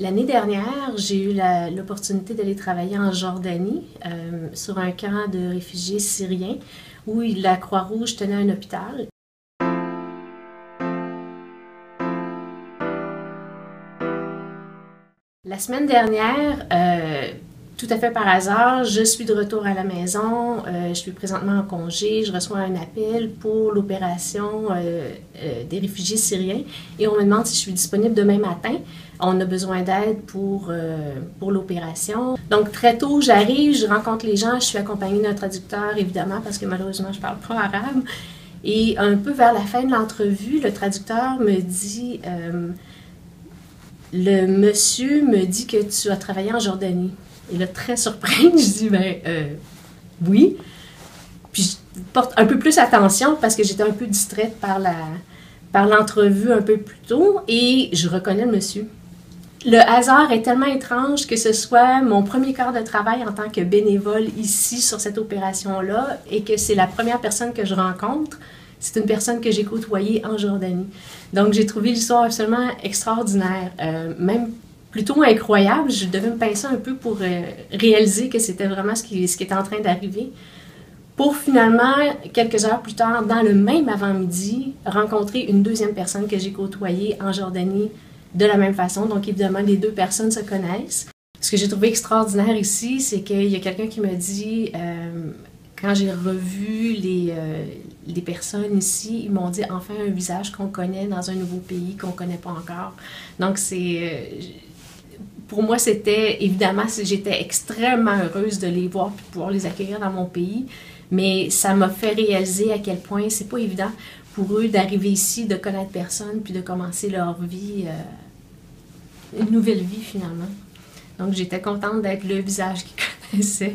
L'année dernière, j'ai eu l'opportunité d'aller travailler en Jordanie sur un camp de réfugiés syriens où la Croix-Rouge tenait un hôpital. La semaine dernière, tout à fait par hasard, je suis de retour à la maison, je suis présentement en congé, je reçois un appel pour l'opération des réfugiés syriens et on me demande si je suis disponible demain matin. On a besoin d'aide pour l'opération. Donc très tôt, j'arrive, je rencontre les gens, je suis accompagnée d'un traducteur évidemment parce que malheureusement je ne parle pas arabe. Et un peu vers la fin de l'entrevue, le traducteur me dit le monsieur me dit que tu as travaillé en Jordanie. Et là, très surprise, je dis, oui. Puis je porte un peu plus attention parce que j'étais un peu distraite par l'entrevue un peu plus tôt et je reconnais le monsieur. Le hasard est tellement étrange que ce soit mon premier quart de travail en tant que bénévole ici sur cette opération-là et que c'est la première personne que je rencontre. C'est une personne que j'ai côtoyée en Jordanie. Donc, j'ai trouvé l'histoire absolument extraordinaire, même plutôt incroyable. Je devais me pincer un peu pour réaliser que c'était vraiment ce qui était en train d'arriver. Pour finalement, quelques heures plus tard, dans le même avant-midi, rencontrer une deuxième personne que j'ai côtoyée en Jordanie de la même façon. Donc, évidemment, les deux personnes se connaissent. Ce que j'ai trouvé extraordinaire ici, c'est qu'il y a quelqu'un qui me dit... Quand j'ai revu les personnes ici, ils m'ont dit enfin un visage qu'on connaît dans un nouveau pays qu'on ne connaît pas encore. Donc, pour moi, c'était évidemment, j'étais extrêmement heureuse de les voir et de pouvoir les accueillir dans mon pays. Mais ça m'a fait réaliser à quel point c'est pas évident pour eux d'arriver ici, de connaître personne puis de commencer leur vie, une nouvelle vie finalement. Donc, j'étais contente d'être le visage qu'ils connaissaient.